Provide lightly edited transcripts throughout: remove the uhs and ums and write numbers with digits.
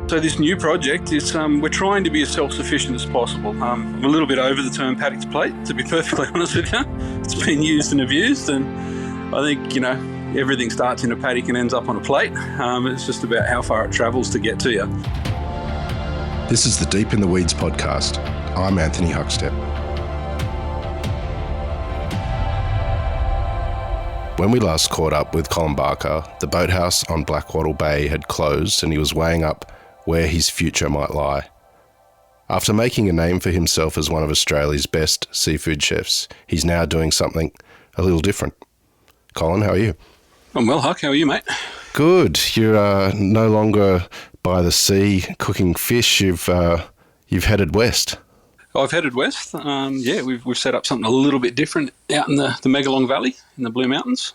So this new project is we're trying to be as self-sufficient as possible. I'm a little bit over the term paddock to plate, to be perfectly honest with you. It's been used and abused, and I think, everything starts in a paddock and ends up on a plate. It's just about how far it travels to get to you. This is the Deep in the Weeds podcast. I'm Anthony Huckstep. When we last caught up with Colin Barker, the boathouse on Blackwattle Bay had closed and he was weighing up where his future might lie. After making a name for himself as one of Australia's best seafood chefs, he's now doing something a little different. Colin, how are you? I'm well, Huck. How are you, mate? Good. You're no longer by the sea cooking fish. You've headed west. I've headed west. We've set up something a little bit different out in the Megalong Valley in the Blue Mountains.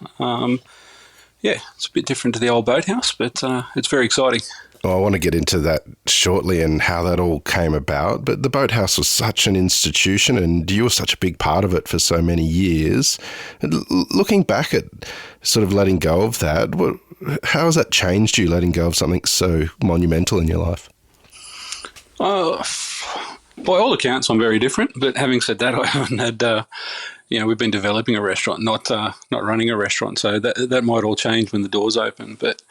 It's a bit different to the old boathouse, but it's very exciting. Well, I want to get into that shortly and how that all came about, but the boathouse was such an institution and you were such a big part of it for so many years. And looking back at sort of letting go of that, how has that changed you, letting go of something so monumental in your life? By all accounts, I'm very different, but having said that, I haven't had, we've been developing a restaurant, not running a restaurant, so that might all change when the doors open, but,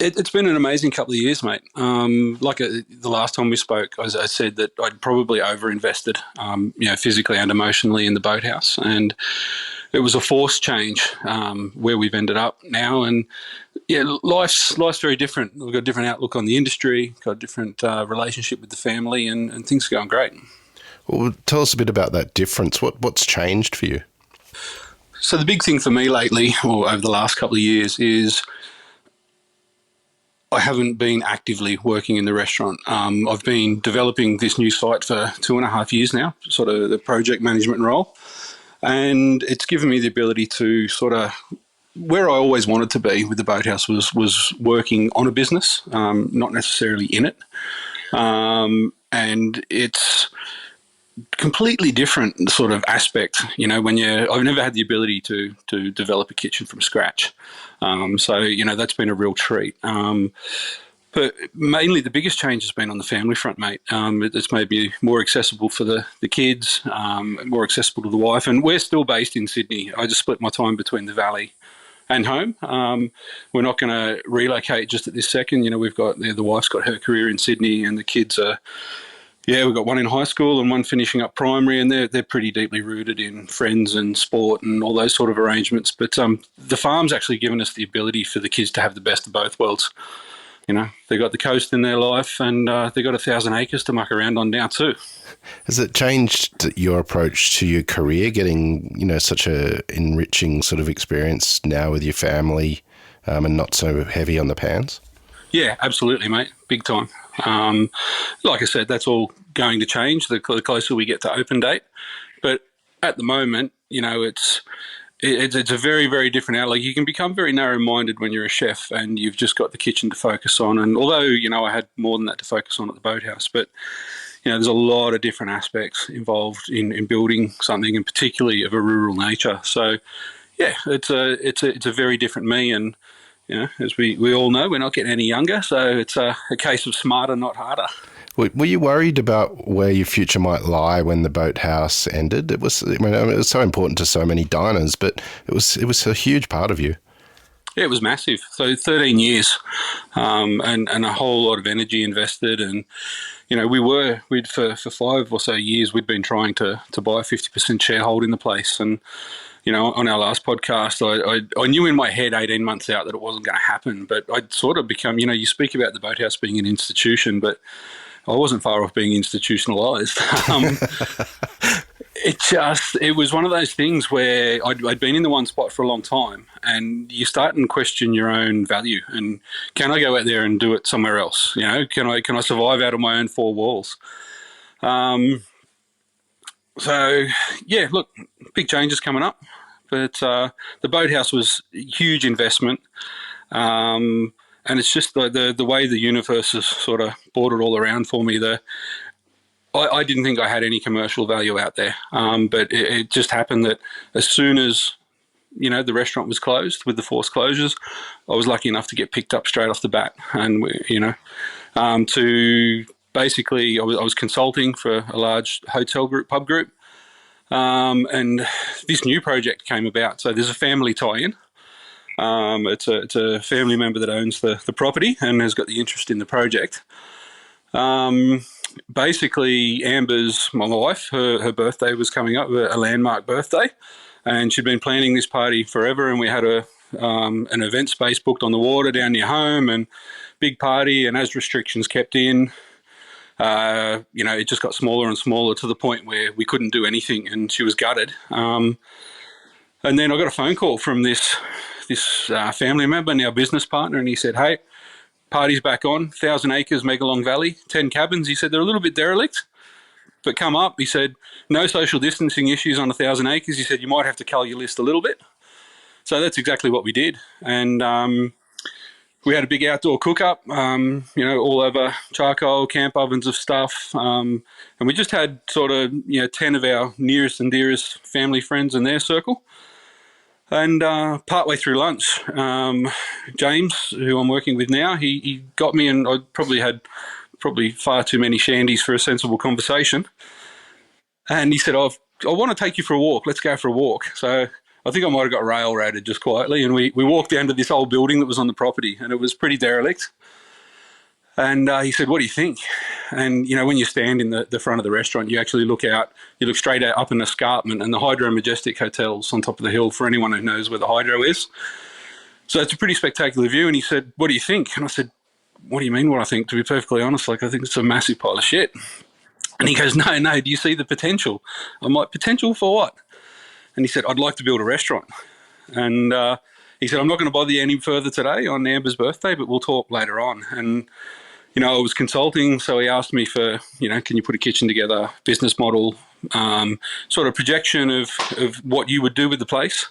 it's been an amazing couple of years, mate. The last time we spoke, I said that I'd probably overinvested, physically and emotionally in the boathouse, and it was a forced change where we've ended up now. And life's very different. We've got a different outlook on the industry, got a different relationship with the family, and things are going great. Well, tell us a bit about that difference. What's changed for you? So the big thing for me lately, or over the last couple of years, is I haven't been actively working in the restaurant. I've been developing this new site for 2.5 years now, sort of the project management role. And it's given me the ability to sort of, where I always wanted to be with the boathouse was working on a business, not necessarily in it. And it's completely different sort of aspect, when I've never had the ability to develop a kitchen from scratch. That's been a real treat. But mainly the biggest change has been on the family front, mate. It's made me more accessible for the kids, more accessible to the wife. And we're still based in Sydney. I just split my time between the valley and home. We're not going to relocate just at this second. We've got the wife's got her career in Sydney, and the kids are. Yeah, we've got one in high school and one finishing up primary, and they're pretty deeply rooted in friends and sport and all those sort of arrangements. But the farm's actually given us the ability for the kids to have the best of both worlds. They got the coast in their life, and they got 1,000 acres to muck around on now too. Has it changed your approach to your career, getting such a enriching sort of experience now with your family, and not so heavy on the pans? Yeah, absolutely, mate. Big time. Like I said, that's all going to change the closer we get to open date. But at the moment, it's a very, very different outlook. You can become very narrow-minded when you're a chef and you've just got the kitchen to focus on. And although, I had more than that to focus on at the boathouse, but, there's a lot of different aspects involved in building something, and particularly of a rural nature. So, yeah, it's a very different me. And as we all know, we're not getting any younger, so it's a case of smarter, not harder. Were you worried about where your future might lie when the boathouse ended? It was so important to so many diners, but it was a huge part of you. Yeah, it was massive. So 13 years, and a whole lot of energy invested, and we'd for 5 or so years we'd been trying to buy a 50% sharehold in the place, and on our last podcast, I knew in my head 18 months out that it wasn't going to happen, but I'd sort of become, you speak about the boathouse being an institution, but I wasn't far off being institutionalised. It was one of those things where I'd been in the one spot for a long time, and you start and question your own value, and can I go out there and do it somewhere else? Can I survive out of my own four walls? So, yeah, look, big changes coming up, but the boathouse was a huge investment, and it's just the way the universe has sort of brought it all around for me. I didn't think I had any commercial value out there, but it just happened that as soon as the restaurant was closed with the forced closures, I was lucky enough to get picked up straight off the bat, and to basically, I was consulting for a large hotel group, pub group, and this new project came about. So there's a family tie-in. It's a family member that owns the property and has got the interest in the project. Basically, Amber's, my wife, her birthday was coming up, a landmark birthday, and she'd been planning this party forever, and we had an event space booked on the water down near home, and big party, and as restrictions kept in, it just got smaller and smaller to the point where we couldn't do anything, and she was gutted. And then I got a phone call from this family member, now business partner, and he said, "Hey, party's back on, 1,000 acres, Megalong Valley, 10 cabins." He said, "They're a little bit derelict, but come up." He said, "No social distancing issues on 1,000 acres." He said, "You might have to cull your list a little bit." So that's exactly what we did. And we had a big outdoor cook-up, all over charcoal, camp ovens of stuff. And we just had sort of, 10 of our nearest and dearest family friends in their circle. And partway through lunch, James, who I'm working with now, he got me, and I probably had far too many shandies for a sensible conversation. And he said, I want to take you for a walk. Let's go for a walk. So I think I might have got railroaded just quietly. And we walked down to this old building that was on the property, and it was pretty derelict. And he said, "What do you think?" And, when you stand in the front of the restaurant, you actually look out, you look straight out up an escarpment, and the Hydro Majestic Hotel's on top of the hill, for anyone who knows where the Hydro is. So it's a pretty spectacular view. And he said, "What do you think?" And I said, "What do you mean what I think? To be perfectly honest, I think it's a massive pile of shit." And he goes, No, do you see the potential?" I'm like, "Potential for what?" And he said, "I'd like to build a restaurant." And he said, "I'm not going to bother you any further today on Amber's birthday, but we'll talk later on." And I was consulting, so he asked me for, can you put a kitchen together, business model, sort of projection of what you would do with the place.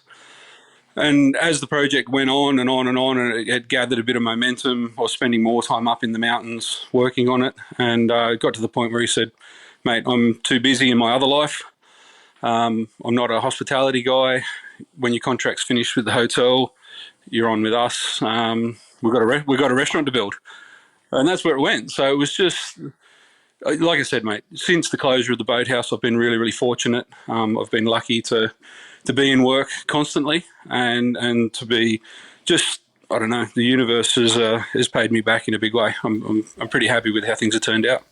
And as the project went on and on and on, and it gathered a bit of momentum, I was spending more time up in the mountains working on it. And it got to the point where he said, "Mate, I'm too busy in my other life. I'm not a hospitality guy. When your contract's finished with the hotel, you're on with us. We've got a restaurant to build." And that's where it went. So it was just, like I said, mate, since the closure of the Boathouse, I've been really, really fortunate. I've been lucky to be in work constantly, and to be just, I don't know, the universe has paid me back in a big way. I'm pretty happy with how things have turned out.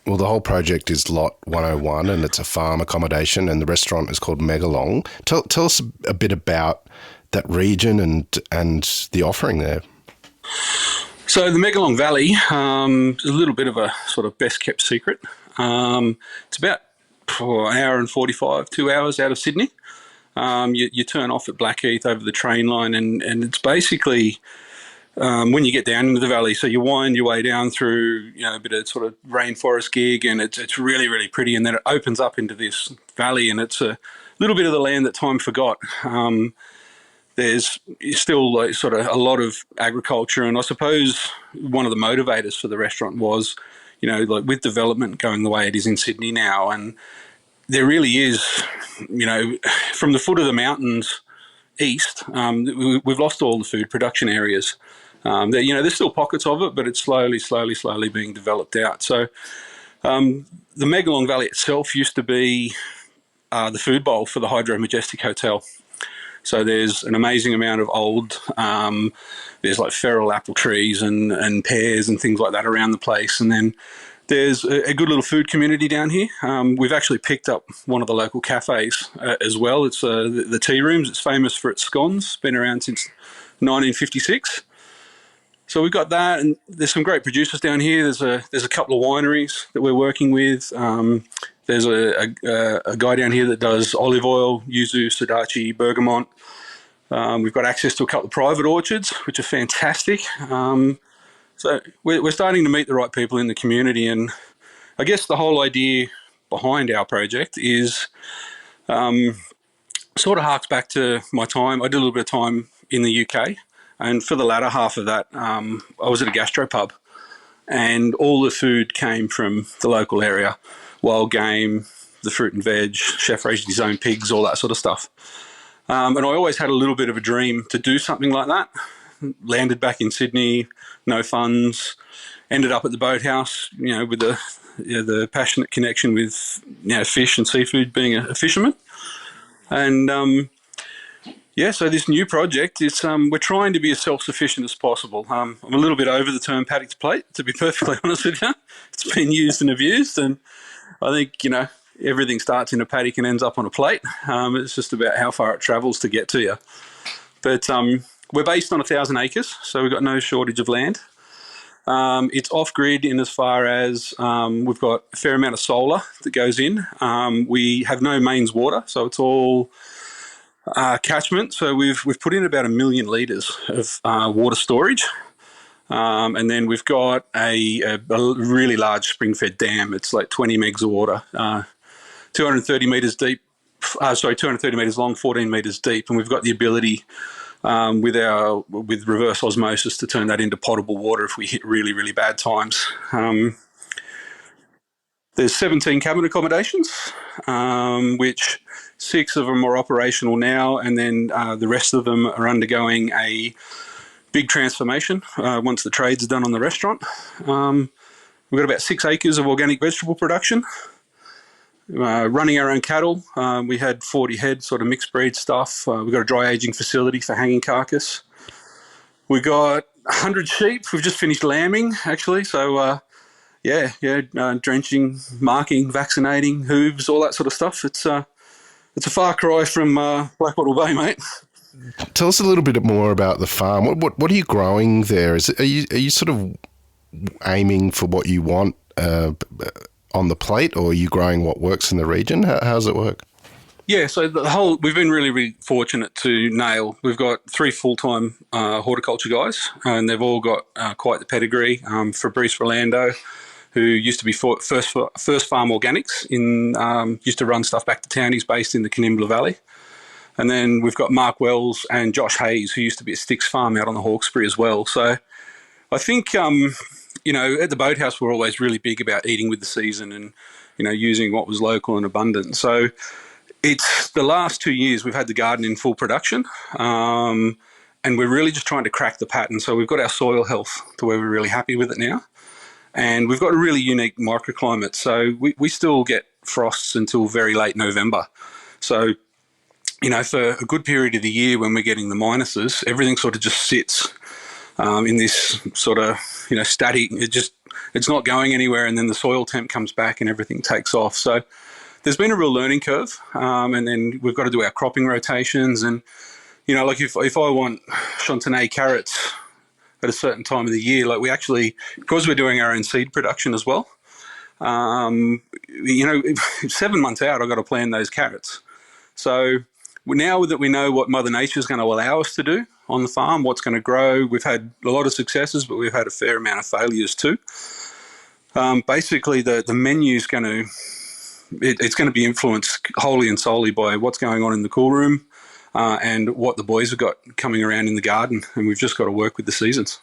Well, the whole project is Lot 101, and it's a farm accommodation, and the restaurant is called Megalong. Tell us a bit about that region and the offering there. So the Megalong Valley is a little bit of a sort of best-kept secret. It's about an hour and 45, 2 hours out of Sydney. You turn off at Blackheath over the train line, and it's basically when you get down into the valley. So you wind your way down through a bit of sort of rainforest gig, and it's really, really pretty. And then it opens up into this valley, and it's a little bit of the land that time forgot. There's still sort of a lot of agriculture, and I suppose one of the motivators for the restaurant was, with development going the way it is in Sydney now, and there really is, from the foot of the mountains east, we've lost all the food production areas. There's still pockets of it, but it's slowly being developed out. So the Megalong Valley itself used to be the food bowl for the Hydro Majestic Hotel. So there's an amazing amount of old, there's like feral apple trees and pears and things like that around the place. And then there's a good little food community down here. We've actually picked up one of the local cafes as well. It's the Tea Rooms. It's famous for its scones. It's been around since 1956. So we've got that, and there's some great producers down here. There's a couple of wineries that we're working with. There's a guy down here that does olive oil, yuzu, sudachi, bergamot. We've got access to a couple of private orchards, which are fantastic. So we're starting to meet the right people in the community, and I guess the whole idea behind our project is sort of harks back to my time. I did a little bit of time in the UK, and for the latter half of that, I was at a gastropub, and all the food came from the local area. Wild game, the fruit and veg, chef raised his own pigs, all that sort of stuff. And I always had a little bit of a dream to do something like that. Landed back in Sydney, no funds, ended up at the Boathouse, with the passionate connection with fish and seafood, being a fisherman. And so this new project is we're trying to be as self-sufficient as possible. I'm a little bit over the term paddock to plate, to be perfectly honest with you. It's been used and abused, and I think everything starts in a paddock and ends up on a plate. It's just about how far it travels to get to you. But we're based on 1,000 acres, so we've got no shortage of land. It's off-grid in as far as we've got a fair amount of solar that goes in. We have no mains water, so it's all catchment. So we've put in about 1 million litres of water storage. And then we've got a really large spring-fed dam. It's like 20 megs of water, 230 metres deep. 230 metres long, 14 metres deep, and we've got the ability with reverse osmosis to turn that into potable water if we hit really, really bad times. There's 17 cabin accommodations, which 6 of them are operational now, and then the rest of them are undergoing a big transformation once the trades are done on the restaurant. We've got about 6 acres of organic vegetable production. Running our own cattle, we had 40 head, sort of mixed breed stuff. We've got a dry aging facility for hanging carcass. We've got 100 sheep. We've just finished lambing, actually. So, drenching, marking, vaccinating, hooves, all that sort of stuff. It's a far cry from Blackwattle Bay, mate. Tell us a little bit more about the farm. What are you growing there? Are you sort of aiming for what you want on the plate, or are you growing what works in the region? How does it work? Yeah, so we've been really, really fortunate to nail. We've got 3 full-time horticulture guys, and they've all got quite the pedigree. Fabrice Rolando, who used to be First Farm Organics, used to run stuff back to town. He's based in the Colin Valley. And then we've got Mark Wells and Josh Hayes, who used to be at Sticks Farm out on the Hawkesbury as well. So I think, at the Boathouse, we're always really big about eating with the season and, using what was local and abundant. So it's the last 2 years we've had the garden in full production, and we're really just trying to crack the pattern. So we've got our soil health to where we're really happy with it now. And we've got a really unique microclimate. So we still get frosts until very late November. So for a good period of the year when we're getting the minuses, everything sort of just sits in this sort of, static. It's not going anywhere, and then the soil temp comes back and everything takes off. So there's been a real learning curve, and then we've got to do our cropping rotations. And, like if I want Chantenay carrots at a certain time of the year, like we actually, because we're doing our own seed production as well, 7 months out, I've got to plant those carrots. So now that we know what Mother Nature is going to allow us to do on the farm, what's going to grow, we've had a lot of successes, but we've had a fair amount of failures too. Basically, the menu is it's going to be influenced wholly and solely by what's going on in the cool room and what the boys have got coming around in the garden, and we've just got to work with the seasons.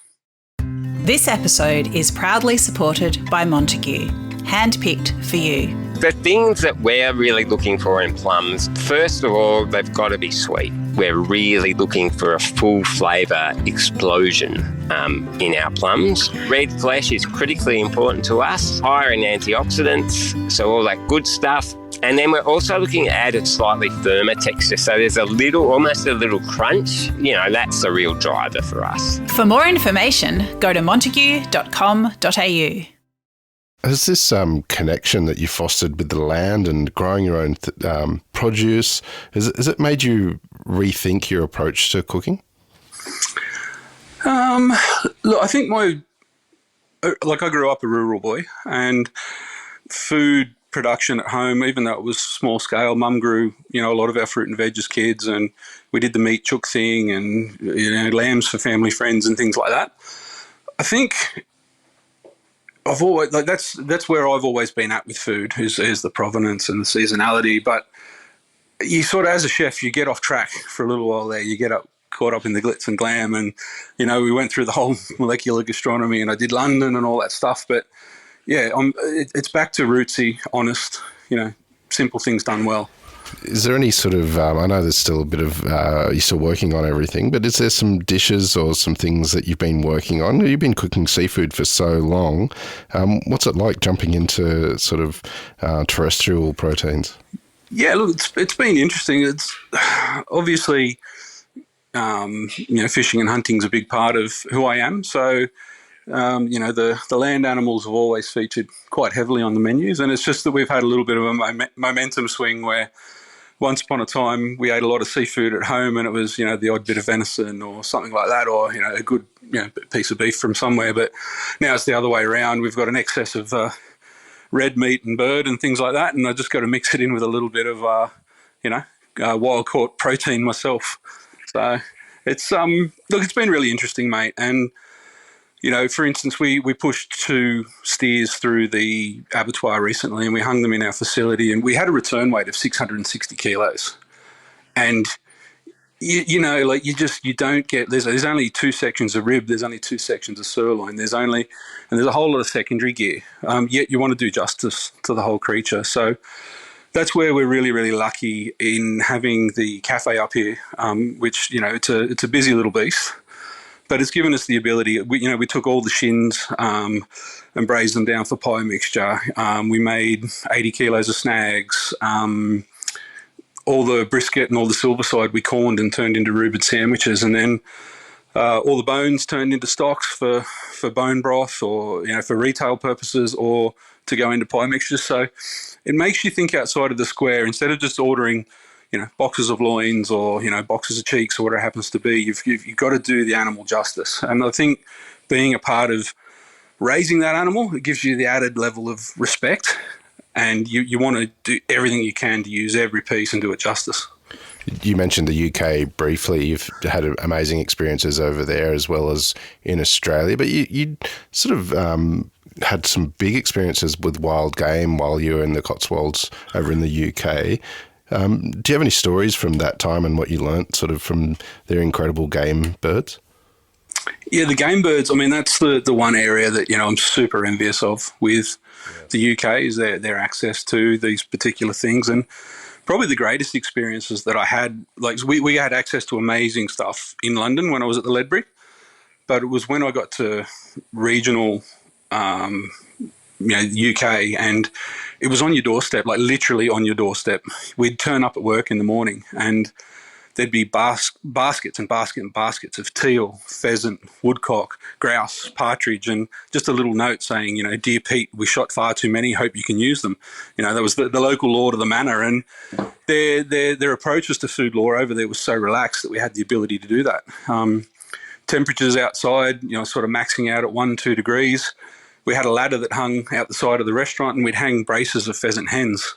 This episode is proudly supported by Montague, handpicked for you. The things that we're really looking for in plums, first of all, they've got to be sweet. We're really looking for a full flavour explosion in our plums. Red flesh is critically important to us, higher in antioxidants, so all that good stuff. And then we're also looking to add a slightly firmer texture, so there's almost a little crunch. That's the real driver for us. For more information, go to montague.com.au. Has this connection that you fostered with the land and growing your own produce, has it made you rethink your approach to cooking? Look, I think I grew up a rural boy, and food production at home, even though it was small scale, Mum grew, a lot of our fruit and veg as kids, and we did the meat chook thing and, lambs for family friends and things like that. I think I've always that's where I've always been at with food is the provenance and the seasonality. But you sort of, as a chef, you get off track for a little while there. You get caught up in the glitz and glam, and we went through the whole molecular gastronomy, and I did London and all that stuff. But yeah, it's back to rootsy, honest, simple things done well. Is there any sort of, I know there's still a bit of, you're still working on everything, but is there some dishes or some things that you've been working on? You've been cooking seafood for so long. What's it like jumping into sort of terrestrial proteins? Yeah, look, it's been interesting. It's obviously, fishing and hunting's a big part of who I am. So, the land animals have always featured quite heavily on the menus, and it's just that we've had a little bit of a momentum swing where once upon a time we ate a lot of seafood at home, and it was the odd bit of venison or something like that, or a good piece of beef from somewhere. But now it's the other way around. We've got an excess of red meat and bird and things like that, and I just got to mix it in with a little bit of wild caught protein myself. So it's look, it's been really interesting, mate. And for instance, we pushed 2 steers through the abattoir recently, and we hung them in our facility, and we had a return weight of 660 kilos. And you don't get, there's only 2 sections of rib, there's only 2 sections of sirloin, there's a whole lot of secondary gear. Yet you want to do justice to the whole creature. So that's where we're really, really lucky in having the cafe up here, which it's a busy little beast. But it's given us the ability. We took all the shins and braised them down for pie mixture. We made 80 kilos of snags. All the brisket and all the silverside we corned and turned into Reuben sandwiches, and then all the bones turned into stocks for bone broth, or for retail purposes, or to go into pie mixtures. So it makes you think outside of the square. Instead of just ordering boxes of loins or boxes of cheeks or whatever it happens to be, you've got to do the animal justice. And I think being a part of raising that animal, it gives you the added level of respect, and you want to do everything you can to use every piece and do it justice. You mentioned the UK briefly. You've had amazing experiences over there as well as in Australia, but you sort of had some big experiences with wild game while you were in the Cotswolds over in the UK. Do you have any stories from that time and what you learnt sort of from their incredible game birds? Yeah, the game birds, I mean, that's the one area that, I'm super envious of with the UK is their access to these particular things. And probably the greatest experiences that I had, like we had access to amazing stuff in London when I was at the Ledbury, but it was when I got to regional UK, and it was on your doorstep, like literally on your doorstep. We'd turn up at work in the morning and there'd be baskets and baskets of teal, pheasant, woodcock, grouse, partridge, and just a little note saying, "Dear Pete, we shot far too many, hope you can use them." That was the local lord of the manor, and their approaches to food law over there was so relaxed that we had the ability to do that. Temperatures outside, sort of maxing out at 1-2 degrees. We had a ladder that hung out the side of the restaurant, and we'd hang braces of pheasant hens.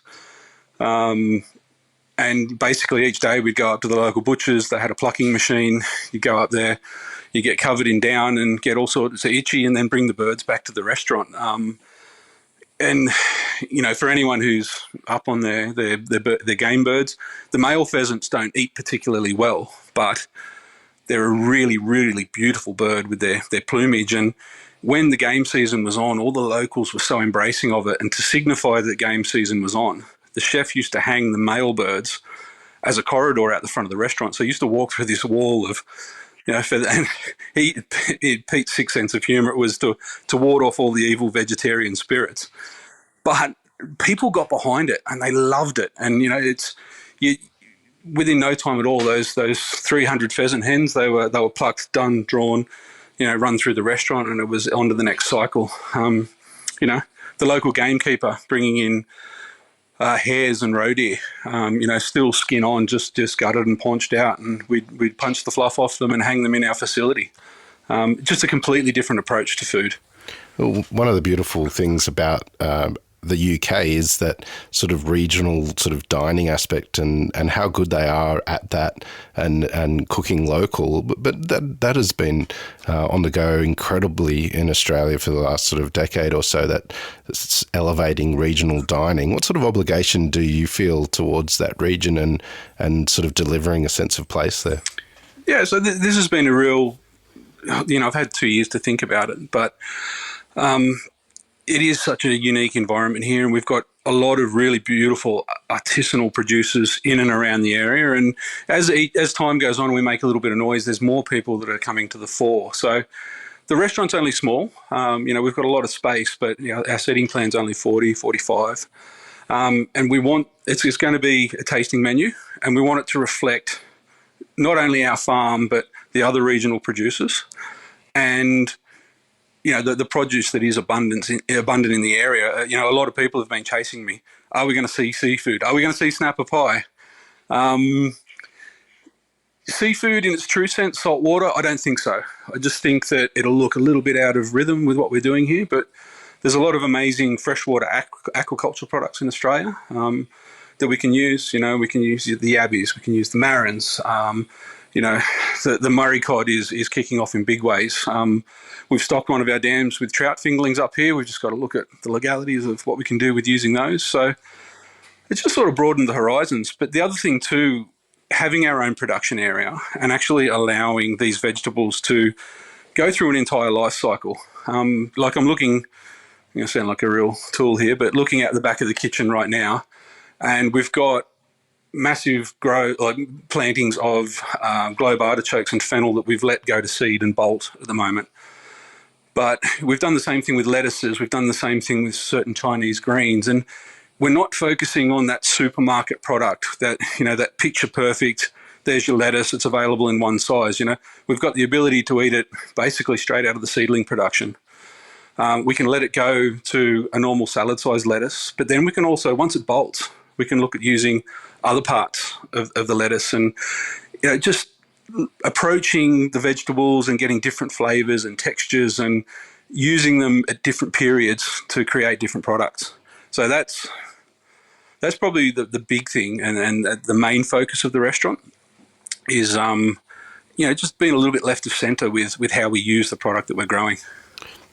And basically each day we'd go up to the local butchers. They had a plucking machine. You go up there, you get covered in down and get all sorts of itchy, and then bring the birds back to the restaurant. And for anyone who's up on their game birds, the male pheasants don't eat particularly well, but they're a really, really beautiful bird with their plumage. And when the game season was on, all the locals were so embracing of it. And to signify that game season was on, the chef used to hang the male birds as a corridor out the front of the restaurant. So he used to walk through this wall of, and Pete's sixth sense of humour, it was to ward off all the evil vegetarian spirits. But people got behind it and they loved it. And, within no time at all, those 300 pheasant hens, they were plucked, done, drawn, run through the restaurant, and it was on to the next cycle. The local gamekeeper bringing in hares and roe deer, still skin on, just gutted and paunched out, and we'd punch the fluff off them and hang them in our facility. Just a completely different approach to food. Well, one of the beautiful things about the UK is that sort of regional sort of dining aspect and how good they are at that and cooking local. But that has been on the go incredibly in Australia for the last sort of decade or so, that it's elevating regional dining. What sort of obligation do you feel towards that region and sort of delivering a sense of place there? Yeah, so this has been a real, I've had 2 years to think about it, but it is such a unique environment here, and we've got a lot of really beautiful artisanal producers in and around the area. And as time goes on, we make a little bit of noise. There's more people that are coming to the fore. So the restaurant's only small. We've got a lot of space, but our seating plan's only 40, 45. And we want it's going to be a tasting menu, and we want it to reflect not only our farm but the other regional producers, and the produce that is abundant in the area. A lot of people have been chasing me. Are we going to see seafood? Are we going to see snapper pie? Seafood in its true sense, saltwater, I don't think so. I just think that it'll look a little bit out of rhythm with what we're doing here, but there's a lot of amazing freshwater aquaculture products in Australia that we can use. We can use the yabbies, we can use the marrons. The Murray cod is kicking off in big ways. We've stocked one of our dams with trout fingerlings up here. We've just got to look at the legalities of what we can do with using those. So it's just sort of broadened the horizons. But the other thing too, having our own production area and actually allowing these vegetables to go through an entire life cycle. I'm looking, I'm going to sound like a real tool here, but looking at the back of the kitchen right now, and we've got massive plantings of globe artichokes and fennel that we've let go to seed and bolt at the moment. But we've done the same thing with lettuces. We've done the same thing with certain Chinese greens. And we're not focusing on that supermarket product, that picture perfect, there's your lettuce, it's available in one size. We've got the ability to eat it basically straight out of the seedling production. We can let it go to a normal salad-sized lettuce, but then we can also, once it bolts, we can look at using other parts of the lettuce, and just approaching the vegetables and getting different flavors and textures and using them at different periods to create different products. So that's probably the big thing, and the main focus of the restaurant is just being a little bit left of center with how we use the product that we're growing.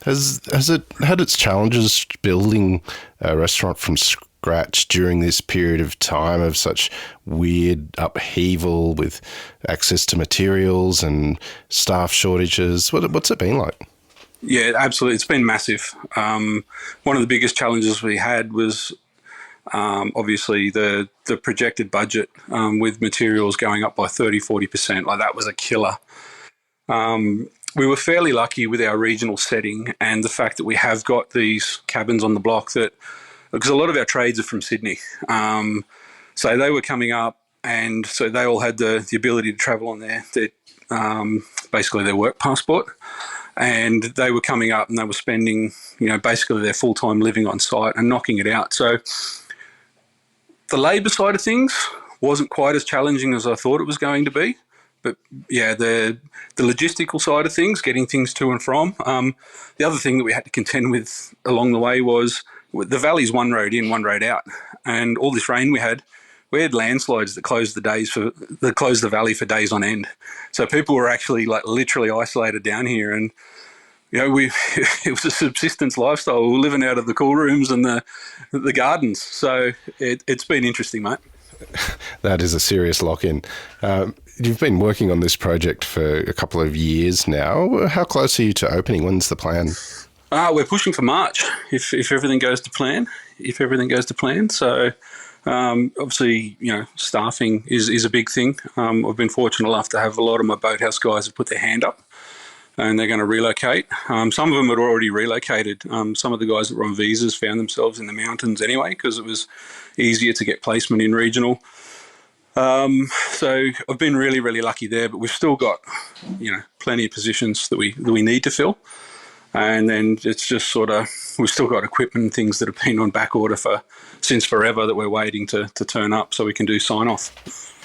Has it had its challenges building a restaurant from scratch during this period of time of such weird upheaval with access to materials and staff shortages? What's it been like? Yeah, absolutely. It's been massive. One of the biggest challenges we had was obviously the projected budget with materials going up by 30-40%. Like, that was a killer. We were fairly lucky with our regional setting and the fact that we have got these cabins on the block because a lot of our trades are from Sydney. So they were coming up, and so they all had the ability to travel on basically their work passport. And they were coming up and they were spending, basically their full-time living on site and knocking it out. So the labour side of things wasn't quite as challenging as I thought it was going to be. But yeah, the logistical side of things, getting things to and from. The other thing that we had to contend with along the way was the valley's one road in, one road out. And all this rain we had landslides that closed the valley for days on end. So people were actually literally isolated down here, and it was a subsistence lifestyle. We were living out of the cool rooms and the gardens. So it's been interesting, mate. That is a serious lock-in. You've been working on this project for a couple of years now. How close are you to opening? When's the plan? We're pushing for March if everything goes to plan. So obviously, staffing is a big thing. I've been fortunate enough to have a lot of my Boathouse guys have put their hand up, and they're going to relocate. Some of them had already relocated. Some of the guys that were on visas found themselves in the mountains anyway because it was easier to get placement in regional. So I've been really, really lucky there, but we've still got, plenty of positions that we need to fill. And then it's just sort of, we've still got equipment and things that have been on back order since forever that we're waiting to turn up so we can do sign off.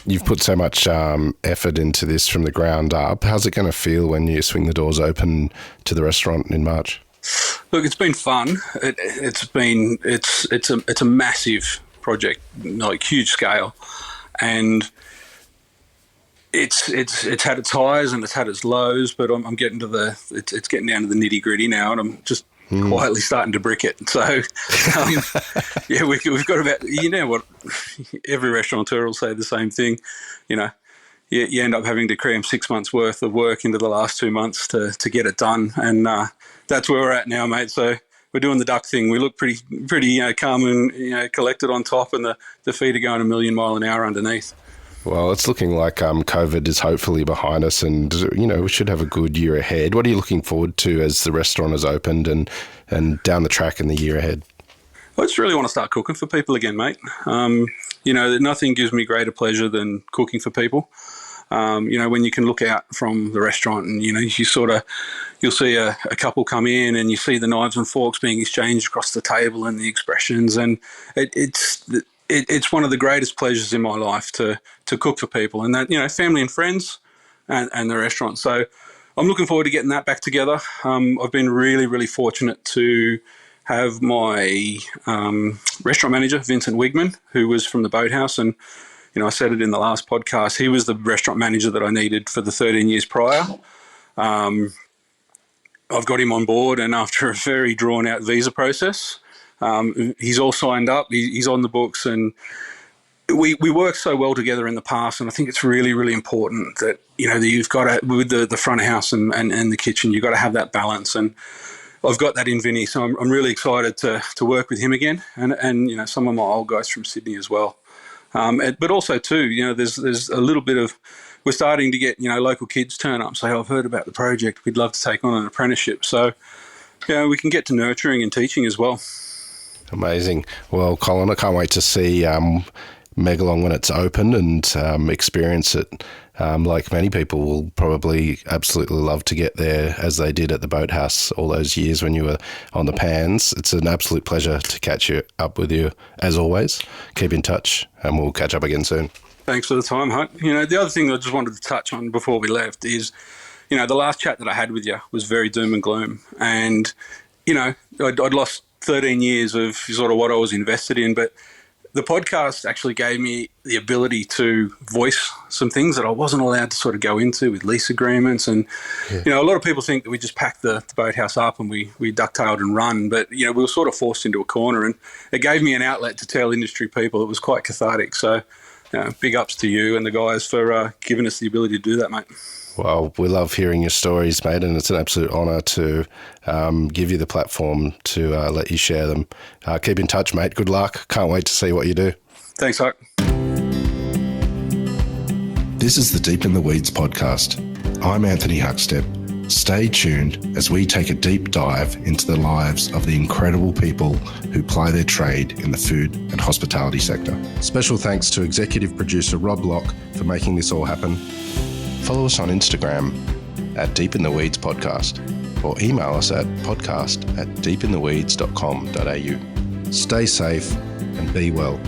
You've put so much effort into this from the ground up. How's it going to feel when you swing the doors open to the restaurant in March? Look, it's been fun. It's a massive project, huge scale, and it's had its highs and it's had its lows. But I'm getting to it's getting down to the nitty gritty now, and I'm just quietly starting to brick it. So yeah, we've got about what every restaurateur will say the same thing. You end up having to cram 6 months worth of work into the last 2 months to get it done, and that's where we're at now, mate. So we're doing the duck thing. We look pretty calm and collected on top, and the feet are going a million mile an hour underneath. Well, it's looking like COVID is hopefully behind us, and we should have a good year ahead. What are you looking forward to as the restaurant has opened and down the track in the year ahead? I just really want to start cooking for people again, mate. Nothing gives me greater pleasure than cooking for people. When you can look out from the restaurant and, you'll see a couple come in and you see the knives and forks being exchanged across the table and the expressions. And it's one of the greatest pleasures in my life to cook for people, and that, family and friends and the restaurant. So I'm looking forward to getting that back together. I've been really, really fortunate to have my restaurant manager, Vincent Wigman, who was from the Boathouse. And, I said it in the last podcast, he was the restaurant manager that I needed for the 13 years prior. I've got him on board, and after a very drawn-out visa process, he's all signed up, he's on the books, and we worked so well together in the past, and I think it's really, really important that, that you've got to, with the front of house and the kitchen, you've got to have that balance, and I've got that in Vinny, so I'm really excited to work with him again, and some of my old guys from Sydney as well. But also too, there's a little bit of, we're starting to get, local kids turn up and say, I've heard about the project, we'd love to take on an apprenticeship. So, we can get to nurturing and teaching as well. Amazing. Well, Colin, I can't wait to see Megalong when it's open and experience it. Like many people will probably absolutely love to get there, as they did at the Boathouse all those years when you were on the pans. It's an absolute pleasure to catch up with you, as always. Keep in touch, and we'll catch up again soon. Thanks for the time, Huck. The other thing I just wanted to touch on before we left is, the last chat that I had with you was very doom and gloom. And, I'd lost 13 years of sort of what I was invested in, but the podcast actually gave me the ability to voice some things that I wasn't allowed to sort of go into with lease agreements. And, a lot of people think that we just packed the Boathouse up and we ducktailed and run, but, we were sort of forced into a corner, and it gave me an outlet to tell industry people. It was quite cathartic. So, big ups to you and the guys for giving us the ability to do that, mate. Well, we love hearing your stories, mate, and it's an absolute honour to give you the platform to let you share them. Keep in touch, mate. Good luck. Can't wait to see what you do. Thanks, Huck. This is the Deep in the Weeds podcast. I'm Anthony Huckstep. Stay tuned as we take a deep dive into the lives of the incredible people who ply their trade in the food and hospitality sector. Special thanks to executive producer Rob Locke for making this all happen. Follow us on Instagram at Deep in the Weeds Podcast, or email us at podcast@deepintheweeds.com.au. Stay safe and be well.